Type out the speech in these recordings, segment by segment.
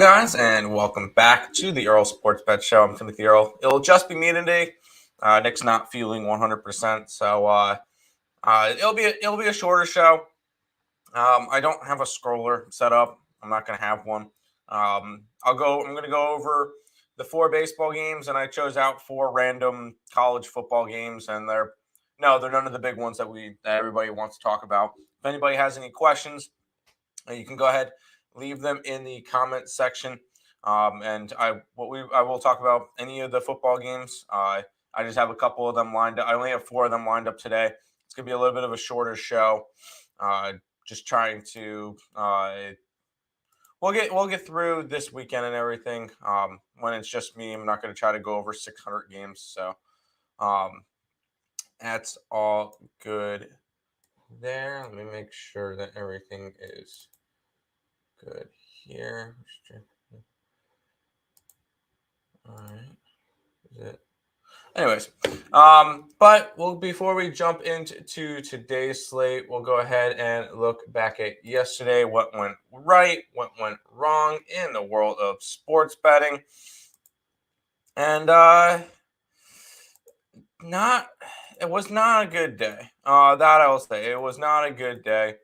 guys, and welcome back to the Earle Sports Bet Show. I'm Timothy Earle. It'll just be me today. Nick's not feeling 100%, so it'll be a shorter show. I don't have a scroller set up. I'm not going to have one. I'm going to go over the 4 baseball games, and I chose out 4 random college football games, and they're none of the big ones that everybody wants to talk about. If anybody has any questions, you can go ahead, leave them in the comment section, and I will talk about any of the football games. I just have a couple of them lined up. I only have 4 of them lined up today. It's gonna be a little bit of a shorter show. Just trying to we'll get through this weekend and everything. When it's just me, I'm not going to try to go over 600 games. So that's all good there. Let me make sure that everything is good here. All right. Is it? Anyways, before we jump into today's slate, we'll go ahead and look back at yesterday, what went right, what went wrong in the world of sports betting. And it was not a good day. That I will say. It was not a good day.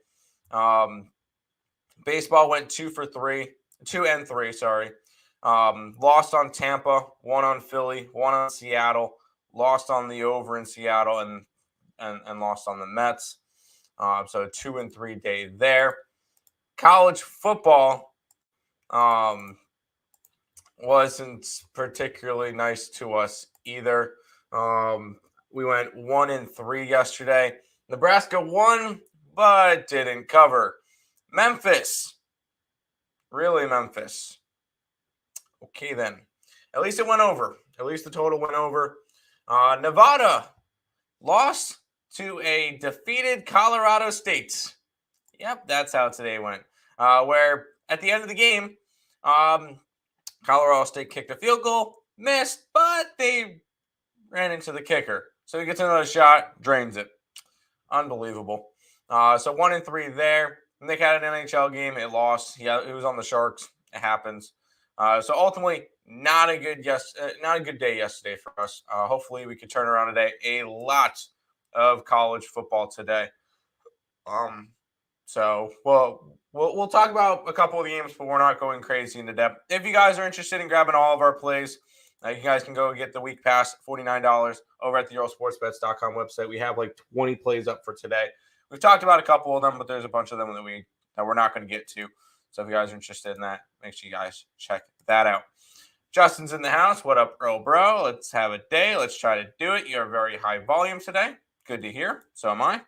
Baseball went 2 and 3, sorry. Lost on Tampa, 1 on Philly, 1 on Seattle, lost on the over in Seattle, and lost on the Mets. So 2 and 3 day there. College football wasn't particularly nice to us either. We went 1 and 3 yesterday. Nebraska won, but didn't cover. Memphis. Really, Memphis. Okay, then. At least it went over. At least the total went over. Nevada lost to a defeated Colorado State. Yep, that's how today went. Where at the end of the game, Colorado State kicked a field goal, missed, but they ran into the kicker. So he gets another shot, drains it. Unbelievable. So 1 and 3 there. Nick had an NHL game. It lost. It was on the Sharks. It happens. So ultimately, not a good day yesterday for us. Hopefully, we can turn around today. A lot of college football today. So we'll talk about a couple of games, but we're not going crazy into depth. If you guys are interested in grabbing all of our plays, you guys can go get the week pass, $49 over at the EarleSportsBets.com website. We have like 20 plays up for today. We've talked about a couple of them, but there's a bunch of them that we're not going to get to. So if you guys are interested in that, make sure you guys check that out. Justin's in the house. What up, Earle, bro? Let's have a day. Let's try to do it. You're very high volume today. Good to hear. So am I.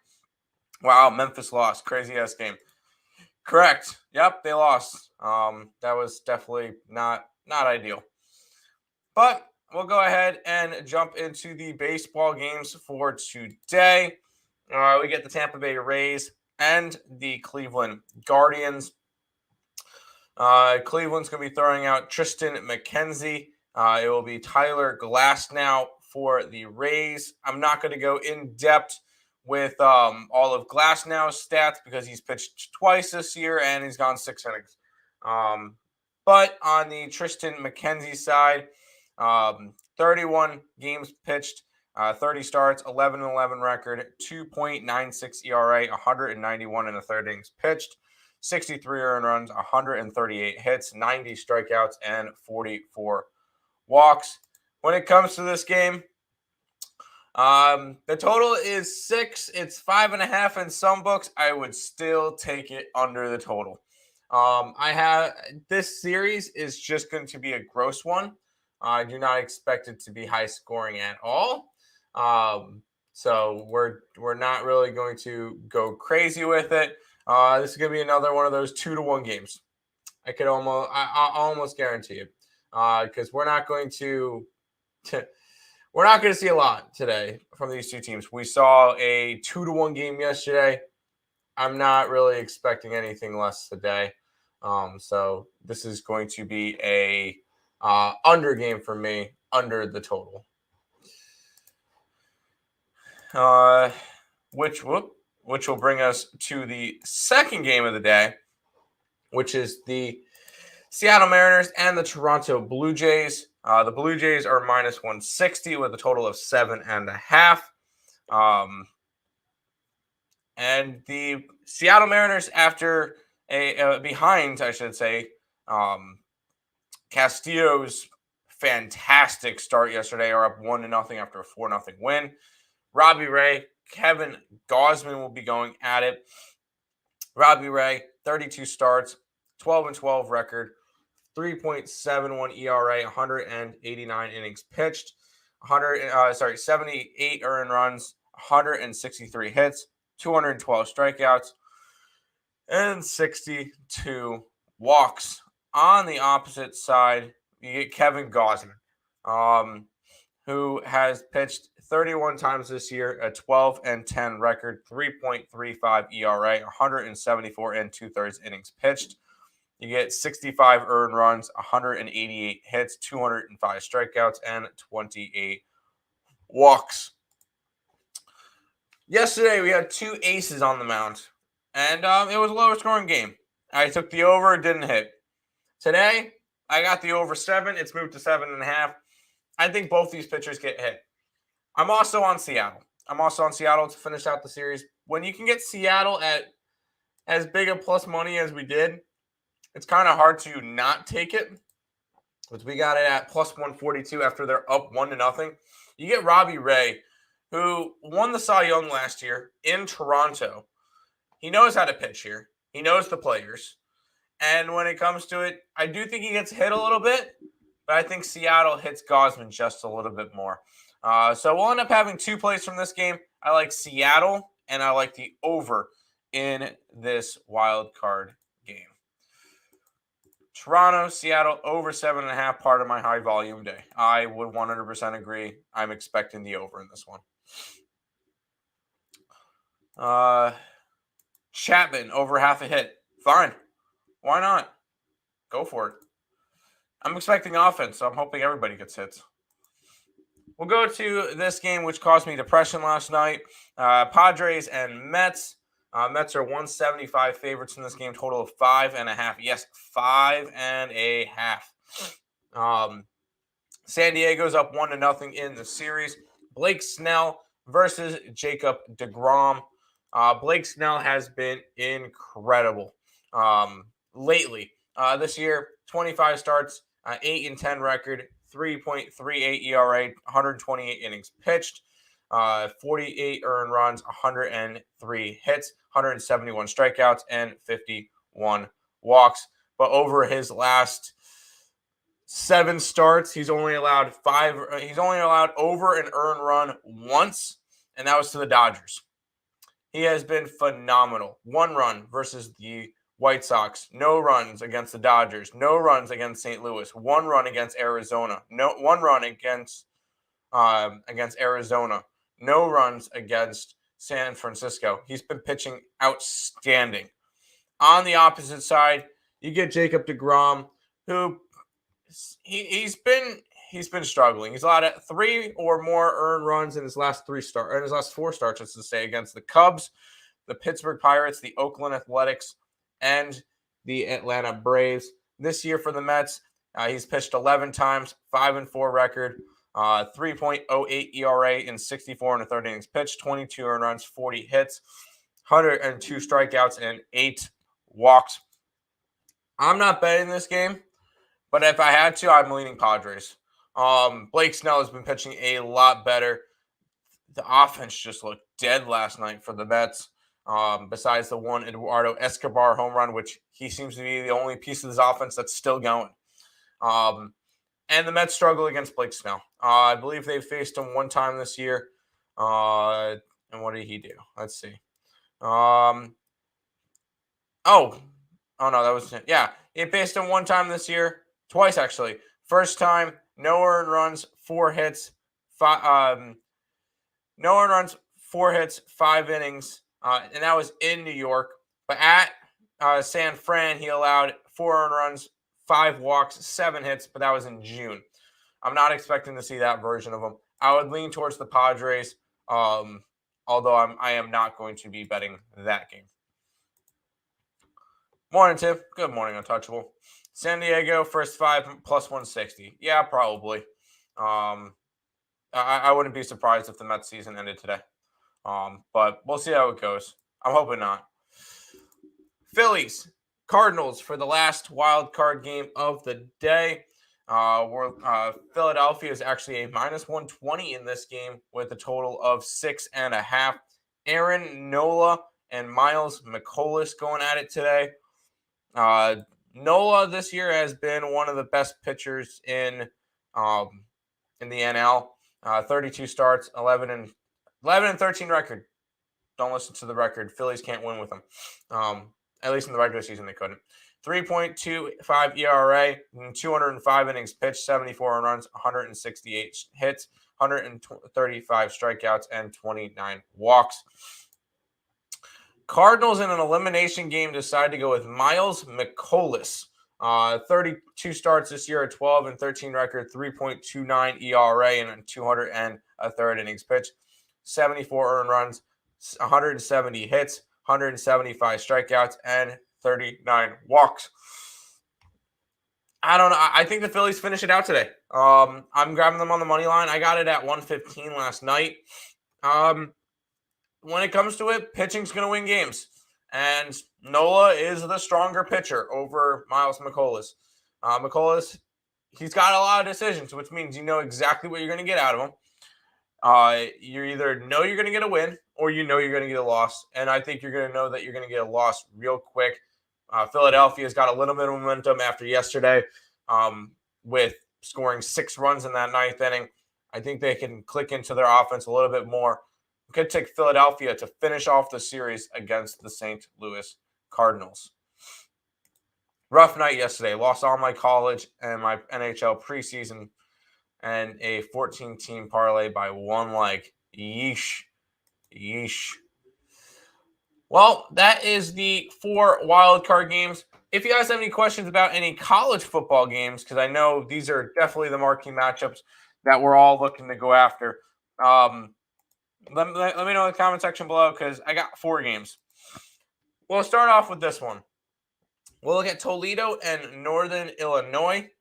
Wow, Memphis lost. Crazy-ass game. Correct. Yep, they lost. That was definitely not ideal. But we'll go ahead and jump into the baseball games for today. We get the Tampa Bay Rays and the Cleveland Guardians. Cleveland's going to be throwing out Tristan McKenzie. It will be Tyler Glasnow for the Rays. I'm not going to go in depth with all of Glasnow's stats because he's pitched twice this year and he's gone 6 innings. But on the Tristan McKenzie side, 31 games pitched, 30 starts, 11-11 record, 2.96 ERA, 191 in the 3rd innings pitched, 63 earned runs, 138 hits, 90 strikeouts, and 44 walks. When it comes to this game, the total is 6. It's 5.5 in some books. I would still take it under the total. This series is just going to be a gross one. I do not expect it to be high scoring at all. So we're not really going to go crazy with it. This is going to be another one of those 2-1 games. I almost guarantee it, because we're not going to see a lot today from these two teams. We saw a 2-1 game yesterday. I'm not really expecting anything less today. So this is going to be a under game for me, under the total. Which will bring us to the second game of the day, which is the Seattle Mariners and the Toronto Blue Jays. The Blue Jays are minus 160 with a total of 7.5. And the Seattle Mariners, after behind, I should say, Castillo's fantastic start yesterday, are up 1-0 after a 4-0 win. Robbie Ray, Kevin Gausman will be going at it. Robbie Ray, 32 starts, 12-12 record, 3.71 ERA, 189 innings pitched, 78 earned runs, 163 hits, 212 strikeouts, and 62 walks. On the opposite side, you get Kevin Gausman, who has pitched 31 times this year, a 12-10 record, 3.35 ERA, 174 2/3 innings pitched. You get 65 earned runs, 188 hits, 205 strikeouts, and 28 walks. Yesterday, we had two aces on the mound, and it was a lower scoring game. I took the over, it didn't hit. Today, I got the over 7. It's moved to 7.5. I think both these pitchers get hit. I'm also on Seattle. To finish out the series. When you can get Seattle at as big a plus money as we did, it's kind of hard to not take it. But we got it at plus 142 after they're up 1-0. You get Robbie Ray, who won the Cy Young last year in Toronto. He knows how to pitch here. He knows the players. And when it comes to it, I do think he gets hit a little bit, but I think Seattle hits Gausman just a little bit more. So we'll end up having 2 plays from this game. I like Seattle, and I like the over in this wild card game. Toronto, Seattle, over 7.5, part of my high volume day. I would 100% agree. I'm expecting the over in this one. Chapman, over half a hit. Fine. Why not? Go for it. I'm expecting offense, so I'm hoping everybody gets hits. We'll go to this game, which caused me depression last night. Padres and Mets. Mets are 175 favorites in this game, total of 5.5. Yes, 5.5. San Diego's up 1-0 in the series. Blake Snell versus Jacob Degrom. Blake Snell has been incredible lately. This year, 25 starts, 8-10 record, 3.38 ERA, 128 innings pitched, 48 earned runs, 103 hits, 171 strikeouts, and 51 walks. But over his last 7 starts, he's only allowed over an earned run once, and that was to the Dodgers. He has been phenomenal. 1 run versus the White Sox, no runs against the Dodgers, no runs against St. Louis, 1 run against Arizona, 1 run against Arizona, no runs against San Francisco. He's been pitching outstanding. On the opposite side, you get Jacob Degrom, who he's been struggling. He's allowed 3 or more earned runs in his last 4 starts, I should say, against the Cubs, the Pittsburgh Pirates, the Oakland Athletics, and the Atlanta Braves. This year for the Mets, he's pitched 11 times, 5-4 record, 3.08 ERA in 64 1/3 innings pitched, 22 earned runs, 40 hits, 102 strikeouts, and 8 walks. I'm not betting this game, but if I had to, I'm leaning Padres. Blake Snell has been pitching a lot better. The offense just looked dead last night for the Mets. Besides the one Eduardo Escobar home run, which he seems to be the only piece of this offense that's still going. And the Mets struggle against Blake Snell. I believe they've faced him 1 time this year. And what did he do? Let's see. Oh, no, that was it. Yeah, he faced him 1 time this year. Twice, actually. First time, no earned runs, 4 hits. 5 innings. And that was in New York. But at San Fran, he allowed 4 earned runs, 5 walks, 7 hits, but that was in June. I'm not expecting to see that version of him. I would lean towards the Padres, although I am not going to be betting that game. Morning, Tiff. Good morning, Untouchable. San Diego first 5 plus 160. Yeah, probably. I wouldn't be surprised if the Mets season ended today. But we'll see how it goes. I'm hoping not. Phillies Cardinals for the last wild card game of the day. Philadelphia is actually a minus 120 in this game with a total of 6.5. Aaron Nola and Miles McCollus going at it today. Nola this year has been one of the best pitchers in the NL. 32 starts, 11 and 13 record. Don't listen to the record. Phillies can't win with them. At least in the regular season, they couldn't. 3.25 ERA, 205 innings pitched, 74 runs, 168 hits, 135 strikeouts, and 29 walks. Cardinals in an elimination game decide to go with Miles McCollus. 32 starts this year, a 12 and 13 record, 3.29 ERA, and 200 and a third innings pitched, 74 earned runs, 170 hits, 175 strikeouts, and 39 walks. I don't know. I think the Phillies finish it out today. I'm grabbing them on the money line. I got it at 115 last night. When it comes to it, pitching's going to win games. And Nola is the stronger pitcher over Miles McCollus. McCollus, he's got a lot of decisions, which means you know exactly what you're going to get out of him. You either know you're going to get a win or you know you're going to get a loss. And I think you're going to know that you're going to get a loss real quick. Philadelphia's got a little bit of momentum after yesterday with scoring 6 runs in that 9th inning. I think they can click into their offense a little bit more. It could take Philadelphia to finish off the series against the St. Louis Cardinals. Rough night yesterday. Lost all my college and my NHL preseason and a 14-team parlay by 1 leg. Yeesh. Well, that is the 4 wild card games. If you guys have any questions about any college football games, because I know these are definitely the marquee matchups that we're all looking to go after, let me know in the comment section below because I got 4 games. We'll start off with this one. We'll look at Toledo and Northern Illinois.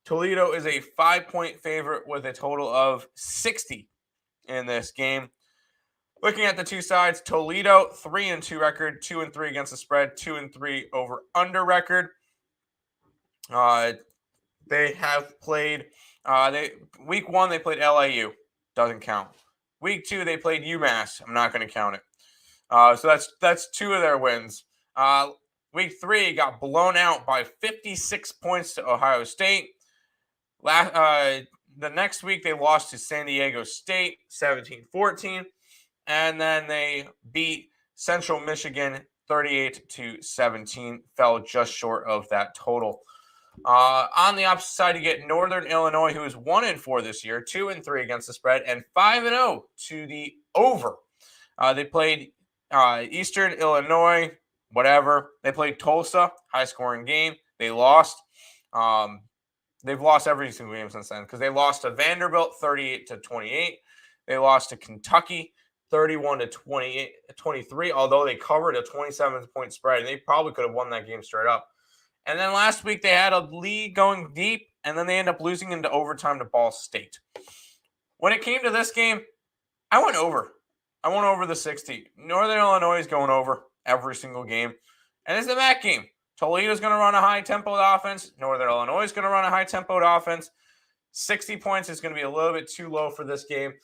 Toledo is a 5-point favorite with a total of 60 in this game. Looking at the two sides, Toledo 3-2 record, 2-3 against the spread, 2-3 over under record. They have played. Week 1 they played LIU, doesn't count. Week 2 they played UMass. I'm not going to count it. So that's 2 of their wins. Week 3 got blown out by 56 points to Ohio State. The next week they lost to San Diego State 17-14. And then they beat Central Michigan 38-17, fell just short of that total. On the opposite side, you get Northern Illinois, who is 1-4 this year, 2-3 against the spread, and 5-0 to the over. They played Eastern Illinois, whatever. They played Tulsa, high-scoring game. They lost. They've lost every single game since then because they lost to Vanderbilt 38-28. They lost to Kentucky 31-23, although they covered a 27-point spread, and they probably could have won that game straight up. And then last week they had a lead going deep, and then they end up losing into overtime to Ball State. When it came to this game, I went over. I went over the 60. Northern Illinois is going over every single game, and it's the MAC game. Toledo's going to run a high-tempoed offense. Northern Illinois is going to run a high-tempoed offense. 60 points is going to be a little bit too low for this game.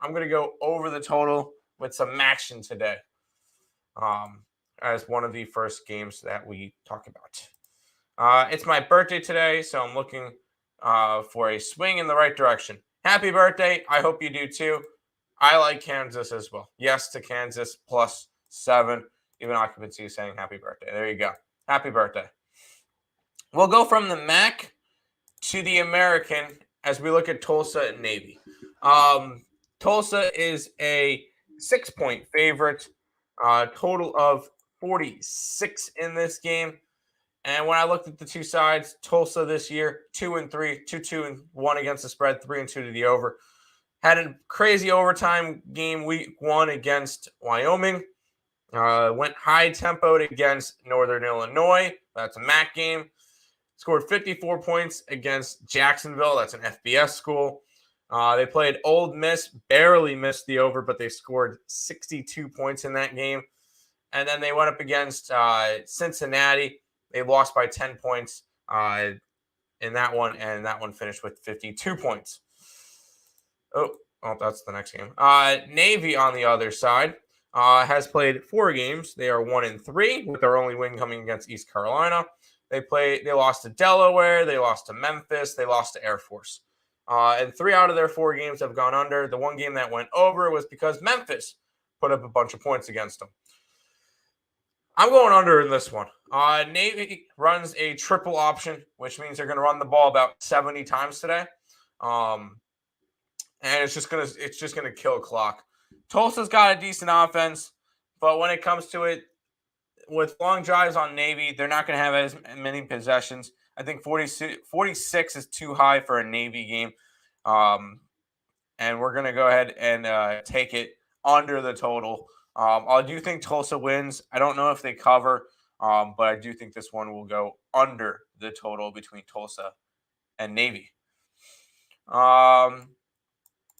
I'm going to go over the total with some action today as one of the first games that we talk about. It's my birthday today, so I'm looking for a swing in the right direction. Happy birthday. I hope you do too. I like Kansas as well. Yes to Kansas +7. Even occupancy is saying happy birthday. There you go. Happy birthday. We'll go from the MAC to the American as we look at Tulsa and Navy. Tulsa is a 6-point favorite, total of 46 in this game. And when I looked at the two sides, Tulsa this year, 2-3, 2-1 against the spread, 3-2 to the over. Had a crazy overtime game week 1 against Wyoming. Went high tempoed against Northern Illinois. That's a MAC game. Scored 54 points against Jacksonville. That's an FBS school. They played Ole Miss, barely missed the over, but they scored 62 points in that game. And then they went up against Cincinnati. They lost by 10 points in that one, and that one finished with 52 points. Oh, that's the next game. Navy on the other side has played 4 games. They are 1-3 with their only win coming against East Carolina. They lost to Delaware, they lost to Memphis, they lost to Air Force. And 3 out of their 4 games have gone under. The one game that went over was because Memphis put up a bunch of points against them. I'm going under in this one. Navy runs a triple option, which means they're going to run the ball about 70 times today. And it's just gonna kill clock. Tulsa's got a decent offense, but when it comes to it, with long drives on Navy, they're not going to have as many possessions. I think 46 is too high for a Navy game. And we're going to go ahead and take it under the total. I do think Tulsa wins. I don't know if they cover, but I do think this one will go under the total between Tulsa and Navy.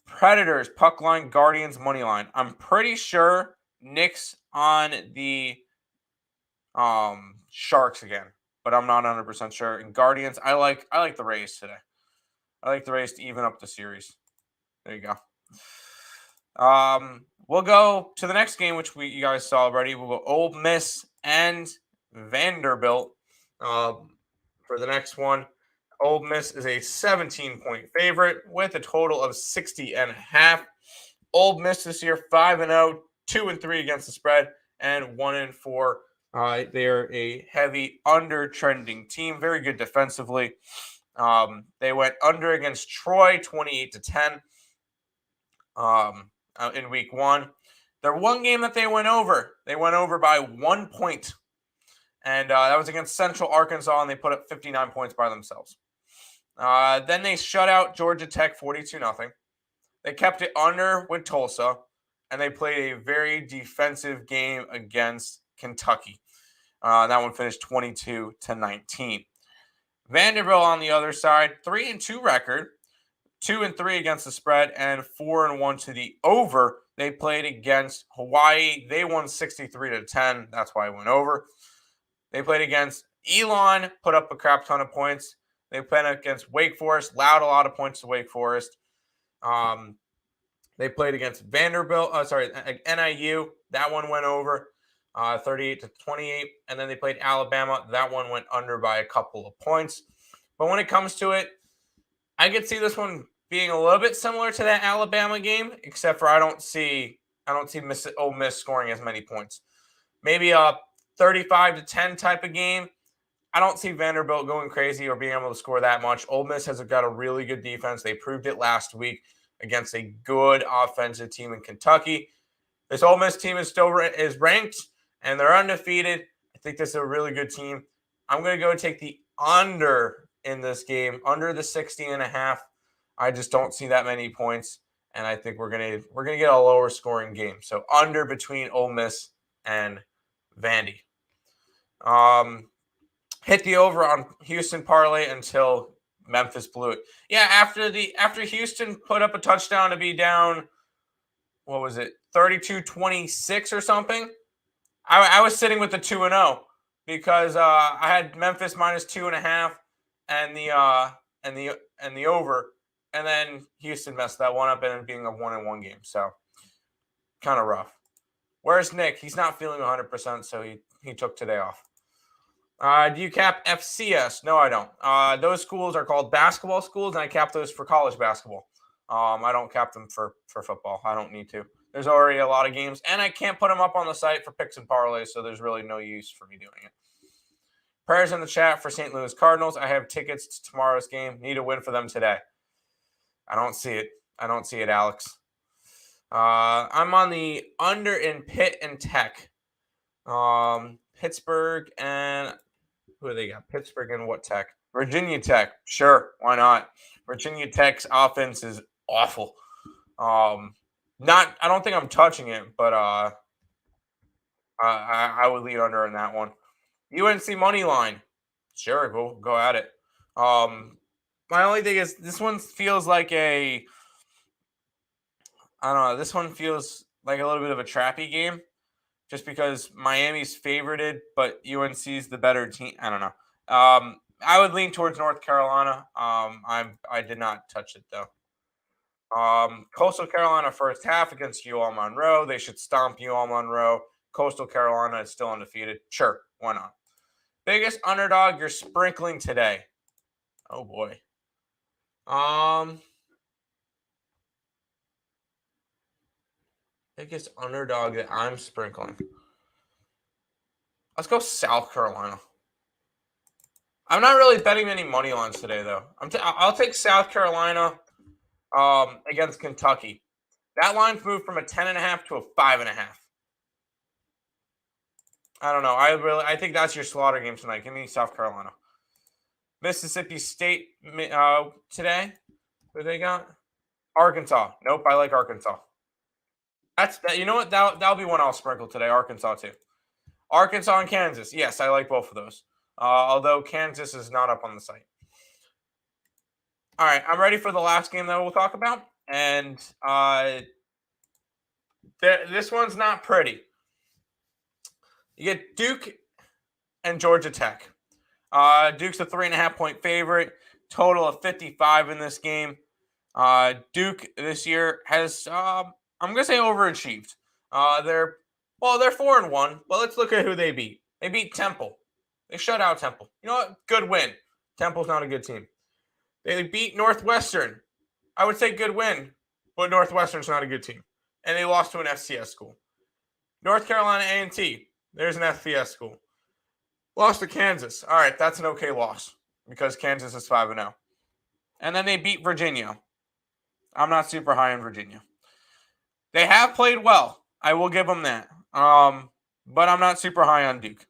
Predators, puck line, Guardians, money line. I'm pretty sure Nick's on the Sharks again, but I'm not 100% sure. And Guardians, I like the Rays today. I like the Rays to even up the series. There you go. We'll go to the next game, which you guys saw already. We'll go Ole Miss and Vanderbilt for the next one. Ole Miss is a 17-point favorite with a total of 60.5. Ole Miss this year 5-0, 2-3 against the spread, and 1-4. They are a heavy under-trending team, very good defensively. They went under against Troy, 28-10 in week 1. Their one game that they went over by 1 point, and that was against Central Arkansas, and they put up 59 points by themselves. Then they shut out Georgia Tech 42-0. They kept it under with Tulsa, and they played a very defensive game against Kentucky. That one finished 22-19. Vanderbilt on the other side, 3-2 record, 2-3 against the spread, and 4-1 to the over. They played against Hawaii. They won 63-10. That's why it went over. They played against Elon, put up a crap ton of points. They played against Wake Forest, allowed a lot of points to Wake Forest. They played against NIU. That one went over 38-28. And then they played Alabama. That one went under by a couple of points. But when it comes to it, I could see this one being a little bit similar to that Alabama game, except for I don't see Ole Miss scoring as many points. Maybe a 35-10 type of game. I don't see Vanderbilt going crazy or being able to score that much. Ole Miss has got a really good defense. They proved it last week against a good offensive team in Kentucky. This Ole Miss team is ranked, and they're undefeated. I think this is a really good team. I'm going to go take the under in this game, under the 60.5. I just don't see that many points, and I think we're gonna get a lower scoring game. So under between Ole Miss and Vandy. Hit the over on Houston parlay until Memphis blew it. Yeah, after Houston put up a touchdown to be down, what was it, 32-26 or something? I was sitting with the 2-0 because I had Memphis minus 2.5 and the over, and then Houston messed that one up and it being a 1-1 game. So kind of rough. Where's Nick? He's not feeling 100%, so he took today off. Do you cap FCS? No, I don't. Those schools are called basketball schools, and I cap those for college basketball. I don't cap them for football. I don't need to. There's already a lot of games, and I can't put them up on the site for picks and parlays, so there's really no use for me doing it. Prayers in the chat for St. Louis Cardinals. I have tickets to tomorrow's game. Need a win for them today. I don't see it, Alex. I'm on the under in Pitt and Tech. Pittsburgh and who do they got? Pittsburgh and what Tech? Virginia Tech. Sure, why not? Virginia Tech's offense is awful. I don't think I'm touching it, but I would lean under in that one. UNC money line. Sure, go at it. My only thing is this one feels like I don't know. This one feels like a little bit of a trappy game, just because Miami's favorited, but UNC's the better team. I don't know. I would lean towards North Carolina. I did not touch it though. Coastal Carolina first half against UL Monroe. They should stomp UL Monroe. Coastal Carolina is still undefeated. Sure, why not? Biggest underdog you're sprinkling today. Oh boy. Biggest underdog that I'm sprinkling. Let's go South Carolina. I'm not really betting any money lines today, though. I'll take South Carolina against Kentucky. That line's moved from a 10.5 to a 5.5. I don't know. I think that's your slaughter game tonight. Give me South Carolina. Mississippi State today. Who they got? Arkansas. Nope, I like Arkansas. That's that. You know what? That'll be one I'll sprinkle today. Arkansas too. Arkansas and Kansas. Yes, I like both of those. Although Kansas is not up on the site. All right, I'm ready for the last game that we'll talk about, and this one's not pretty. You get Duke and Georgia Tech. Duke's a 3.5-point favorite. Total of 55 in this game. Duke this year has, I'm gonna say, overachieved. They're 4-1. But let's look at who they beat. They beat Temple. They shut out Temple. You know what? Good win. Temple's not a good team. They beat Northwestern. I would say good win, but Northwestern's not a good team. And they lost to an FCS school. North Carolina A&T. There's an FCS school. Lost to Kansas. All right, that's an okay loss because Kansas is 5-0. And then they beat Virginia. I'm not super high on Virginia. They have played well. I will give them that. But I'm not super high on Duke.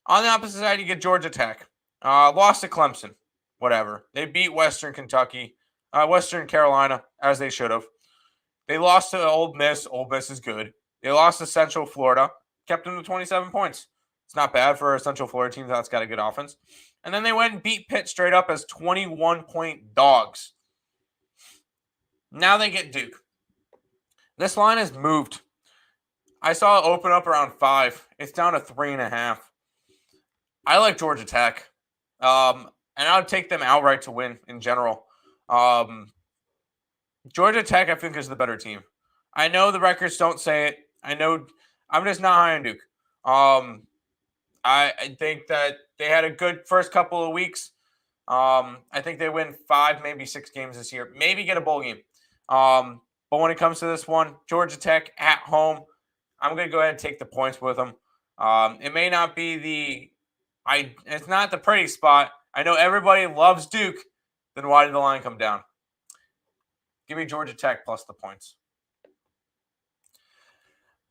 On the opposite side, you get Georgia Tech. Lost to Clemson. Whatever. They beat Western Carolina, as they should have. They lost to Ole Miss. Ole Miss is good. They lost to Central Florida. Kept them to 27 points. It's not bad for a Central Florida team that's got a good offense. And then they went and beat Pitt straight up as 21-point dogs. Now they get Duke. This line has moved. I saw it open up around 5. It's down to 3.5. I like Georgia Tech. And I would take them outright to win in general. Georgia Tech, I think, is the better team. I know the records don't say it. I know I'm just not high on Duke. I think that they had a good first couple of weeks. I think they win 5, maybe 6 games this year. Maybe get a bowl game. But when it comes to this one, Georgia Tech at home, I'm going to go ahead and take the points with them. It may not be it's not the pretty spot. I know everybody loves Duke. Then why did the line come down? Give me Georgia Tech plus the points.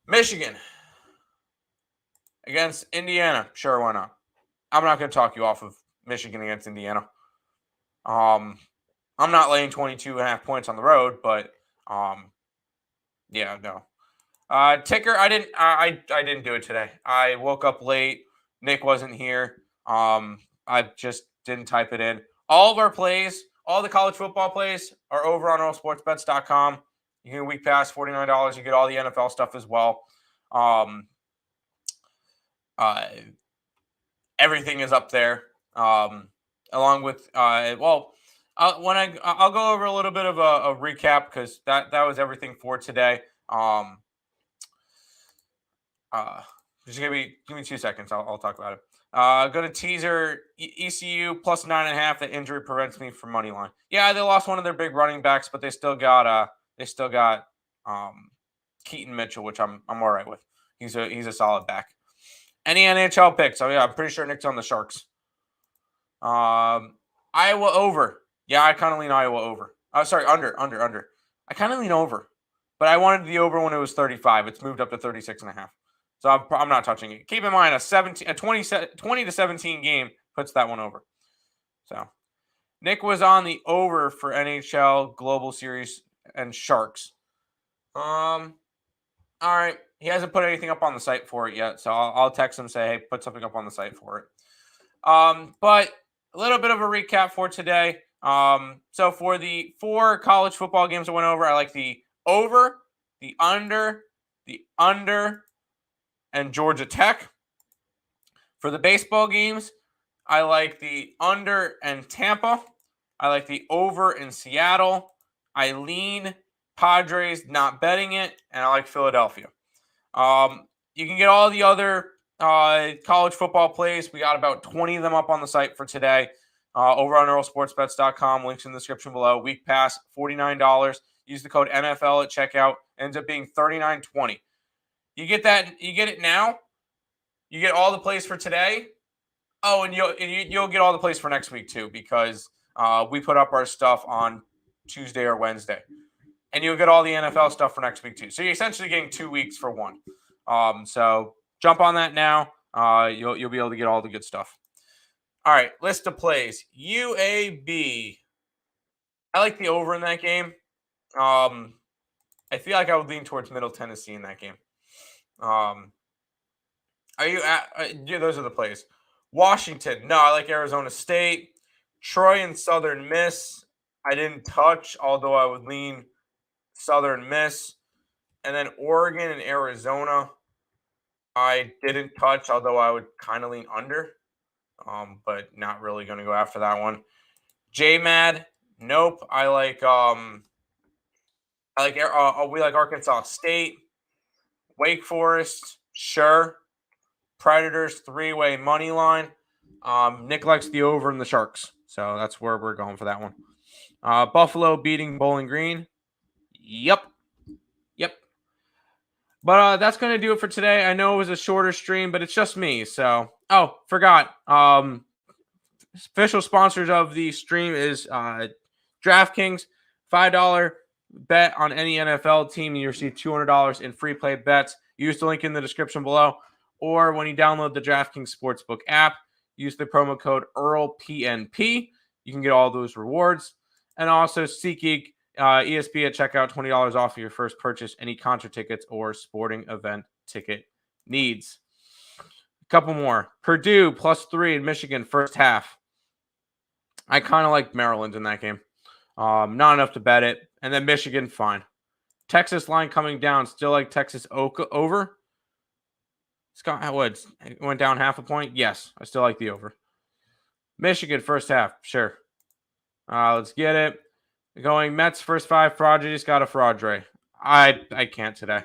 Michigan against Indiana. Sure, why not? I'm not going to talk you off of Michigan against Indiana. I'm not laying 22.5 points on the road, but yeah, no. Ticker, I didn't do it today. I woke up late. Nick wasn't here. I just didn't type it in. All of our plays, all the college football plays are over on earlesportsbets.com. You can week pass $49. You get all the NFL stuff as well. Everything is up there. Along with I'll go over a little bit of a recap because that was everything for today. Just give me 2 seconds. I'll talk about it. Go to teaser ECU plus 9.5. The injury prevents me from money line. Yeah, they lost one of their big running backs, but they still got Keaton Mitchell, which I'm all right with. He's a solid back. Any NHL picks? Oh yeah, I'm pretty sure Nick's on the Sharks. Iowa over. Yeah, I kind of lean Iowa over. Sorry, under. I kind of lean over, but I wanted the over when it was 35. It's moved up to 36.5. So I'm not touching it. Keep in mind, a 20 to 17 game puts that one over. So Nick was on the over for NHL Global Series and Sharks. All right. He hasn't put anything up on the site for it yet, so I'll text him, say, hey, put something up on the site for it. But a little bit of a recap for today. So for the 4 college football games I went over, I like the over, the under, and Georgia Tech. For the baseball games, I like the under and Tampa. I like the over in Seattle. I lean Padres, not betting it, and I like Philadelphia. You can get all the other college football plays. We got about 20 of them up on the site for today over on earlesportsbets.com. Links in the description below. Week pass, $49. Use the code NFL at checkout. Ends up being $39.20. You get that. You get it now. You get all the plays for today. Oh, and you'll get all the plays for next week too, because we put up our stuff on Tuesday or Wednesday. And you'll get all the NFL stuff for next week too. So you're essentially getting 2 weeks for one. So jump on that now. You'll be able to get all the good stuff. All right, list of plays. UAB. I like the over in that game. I feel like I would lean towards Middle Tennessee in that game. Are you at? Yeah, those are the plays. Washington. No, I like Arizona State. Troy and Southern Miss. I didn't touch, although I would lean Southern Miss. And then Oregon and Arizona, I didn't touch, although I would kind of lean under, but not really going to go after that one. JMAD, nope. We like Arkansas State. Wake Forest, sure. Predators 3-way money line. Nick likes the over and the Sharks, so that's where we're going for that one. Buffalo beating Bowling Green. Yep. But that's going to do it for today. I know it was a shorter stream, but it's just me. So, forgot. Official sponsors of the stream is DraftKings. $5 bet on any NFL team. You receive $200 in free play bets. Use the link in the description below. Or when you download the DraftKings Sportsbook app, use the promo code EarlePNP. You can get all those rewards. And also SeatGeek. ESP at checkout, $20 off of your first purchase, any concert tickets or sporting event ticket needs. A couple more. Purdue +3 in Michigan first half. I kind of like Maryland in that game. Not enough to bet it. And then Michigan, fine. Texas line coming down. Still like Texas over. Scott Woods went down half a point. Yes, I still like the over. Michigan first half, sure. Let's get it. Going Mets first 5 Prodigies got a fraudre. I can't today.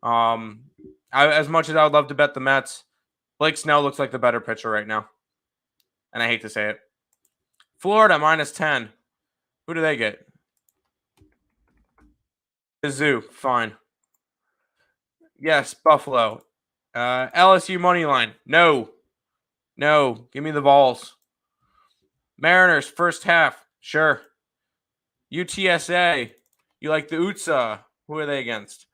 As much as I would love to bet the Mets, Blake Snell looks like the better pitcher right now. And I hate to say it. Florida -10. Who do they get? The Zoo. Fine. Yes, Buffalo. LSU money line. No. Give me the Vols. Mariners first half. Sure. UTSA. You like the Utsa. Who are they against?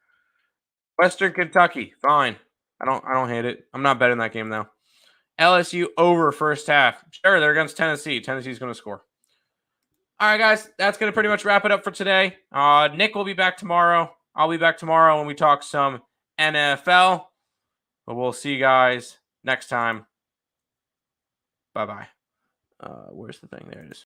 Western Kentucky. Fine. I don't hate it. I'm not betting that game though. LSU over first half. Sure, they're against Tennessee. Tennessee's going to score. All right, guys. That's going to pretty much wrap it up for today. Nick will be back tomorrow. I'll be back tomorrow when we talk some NFL. But we'll see you guys next time. Bye-bye. Where's the thing? There it is.